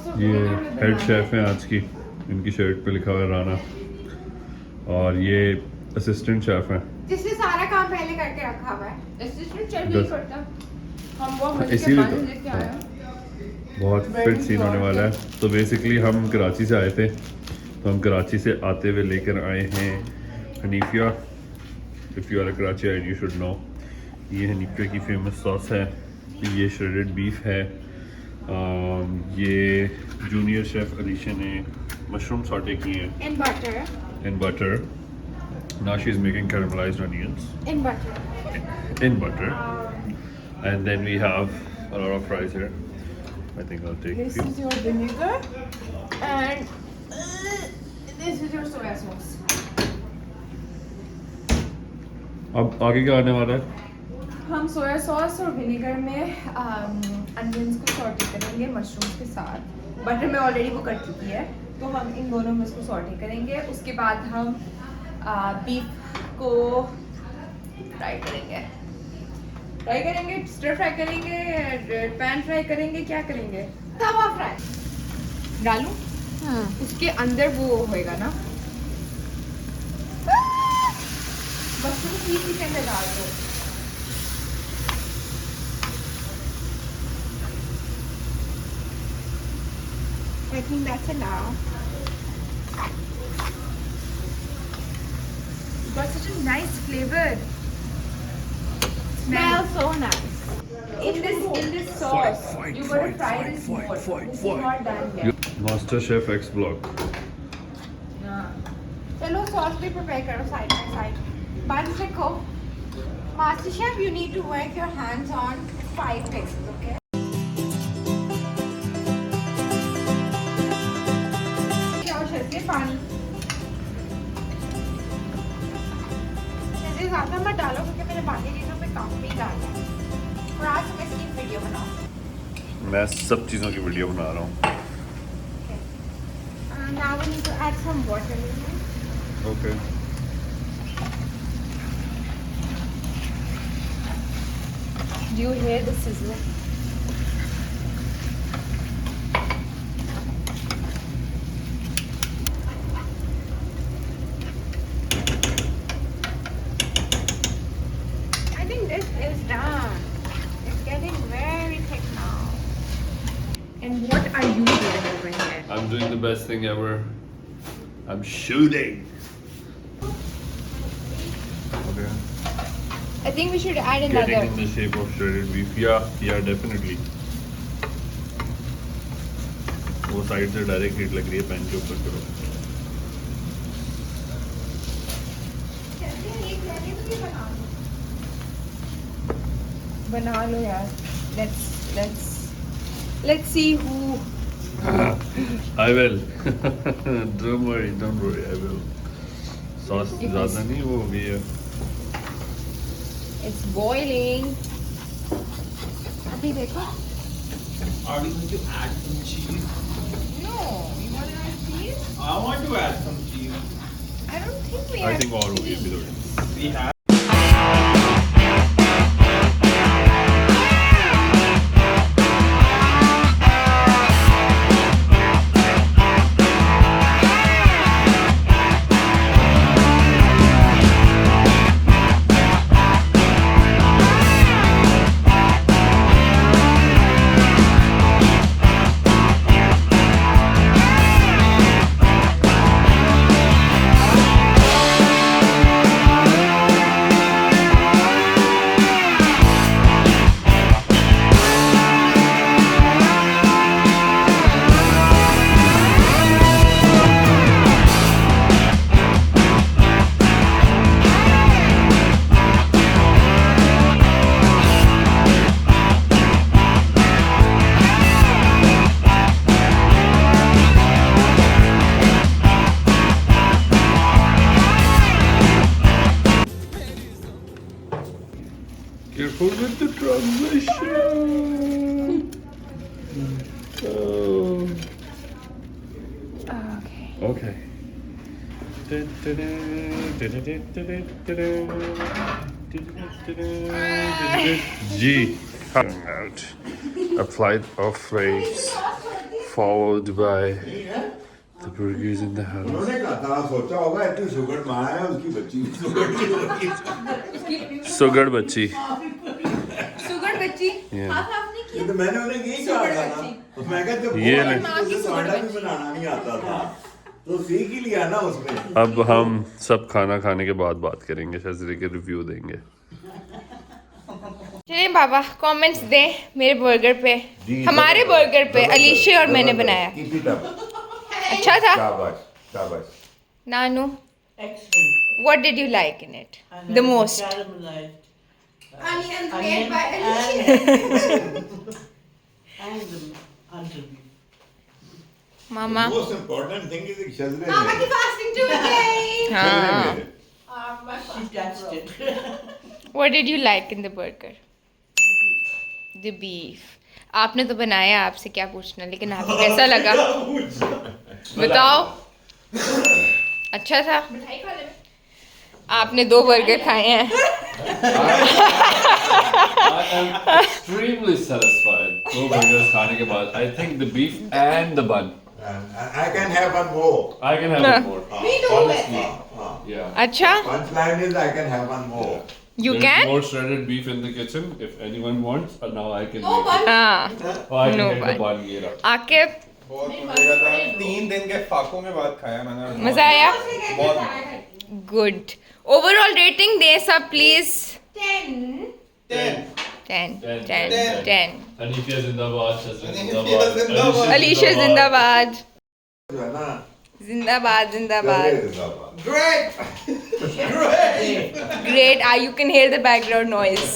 ये head chef हैं आज की, इनकी शर्ट पे लिखा हुआ है राना, और ये असिस्टेंट शेफ हैं जिसने सारा काम पहले करके रखा हुआ है। असिस्टेंट शेफ नहीं करता, हम वो मजे के इसीलिए बन तो लेके आए हैं। बहुत फिट सीन होने वाला है। तो बेसिकली हम कराची से आए थे, तो हम कराची से आते हुए लेकर आए हैं Hanifia. If you are a Karachiite you should know. ये हनीफिया की फेमस सॉस है, ये श्रेडेड बीफ है, ये जूनियर शेफ अलीशा ने मशरूम सॉटे किए हैं in butter. in butter. Now she's making caramelized onions in butter. in butter. And then we have a lot of fries here. I think I'll take This few. is your vinegar and this is your soya sauce. अब आगे क्या आने वाला है? हम soya sauce और vinegar में onions को सॉटे करेंगे मशरूम्स के साथ। बटर में ऑलरेडी वो कर चुकी है, तो हम इन दोनों में उसको सॉटे करेंगे। उसके बाद हम बीफ को फ्राई करेंगे। स्टर फ्राई करेंगे, पैन फ्राई करेंगे, क्या करेंगे? तवा फ्राई डालूं? उसके अंदर वो होएगा ना, मशरूम पीस के अंदर डाल दो। I think that's enough. Got such a nice flavor. Smells so nice. In this sauce, you gotta fry this more. This is not done yet. Master Chef X Block. चलो sauce भी prepare करो side by side. Buns रखो. Master Chef, you need to work your hands on 5 places, okay? पानी ज़्यादा मत डालो क्योंकि मैंने बाकी चीज़ों पे कम भी डाला है। और आज मैं इसकी वीडियो बनाऊँ। मैं सब चीज़ों की वीडियो बना रहा हूँ। Now we need to add some water. Okay. Do you hear the sizzle? This is done. It's getting very thick now. And what are you doing over here? I'm doing the best thing ever. I'm shooting. Okay. I think we should add another. Getting in the shape of shredded beef. Yeah, definitely. वो side से direct heat लग रही है, pan के ऊपर करो। बना लो यार। Let's see who. I will. Don't worry, I will. Sauce ज़्यादा नहीं वो हो गई है। It's boiling. अभी देखो। Are we going to add some cheese? No, you want to add cheese? I want to add some cheese. I don't think we. I add think और हो गई अभी थोड़ी। We have. Careful with the transition. Oh. Okay. G. Out. A flight of followed by the burgers in the house. उन्होंने कहा था सोचा होगा इतनी शुगर माँ है उसकी बच्ची भी शुगर की होगी Sugar बच्ची. शुगर बच्ची Yeah. हाथ आपने ये किया तो मैंने उन्हें यही कहा था ना मैं कहा जब ये वो ले। आई थी, तो अंडा भी बनाना नहीं आता था तो सीख ही लिया ना उसमें अब हम सब खाना खाने के बाद बात करेंगे, शजरे के रिव्यू देंगे। चलिए बाबा कमेंट्स दें मेरे बर्गर पे, जी, हमारे जबरदस्त, बर्गर पे जबरदस्त, अलीशा और मैंने जबरदस्त, बनाया। keep it up, अच्छा था शाबाश शाबाश नानू? Excellent. What did you like in it And the then most? Caramelized. Onions Onion made by and, and the underneath. Mama most important thing is कि शजरे मामा ने की fasting Tuesday. शजरे हाँ। ने She touched it. What did you like in the burger? The beef. आपने तो बनाया, आपसे क्या पूछना, लेकिन आपको कैसा लगा बताओ? अच्छा था? आपने 2 बर्गर खाए हैं। I am extremely satisfied. 2 burgers खाने के बाद. I think the beef and the bun. I can have one more I can have one more. Honestly, yeah. अच्छा punchline is I can have one more you There's can? more shredded beef in the kitchen if anyone wants. Now I can make it. हाँ Oh, I can No get the bun. bun. ये रहा. आके बहुत मजेगा था 3 दिन के फाकों में बाद खाया मैंने मजा आया? बहुत गुड। ओवरऑल रेटिंग दें सब please. 10 10 10 10 Hanifia zindabad, Shazray Hanifia zindabad, zindabad. Alisha जिंदाबाद जो है ना जिंदाबाद जिंदाबाद। शजरे जिंदाबाद great great Great, you can hear the background noise.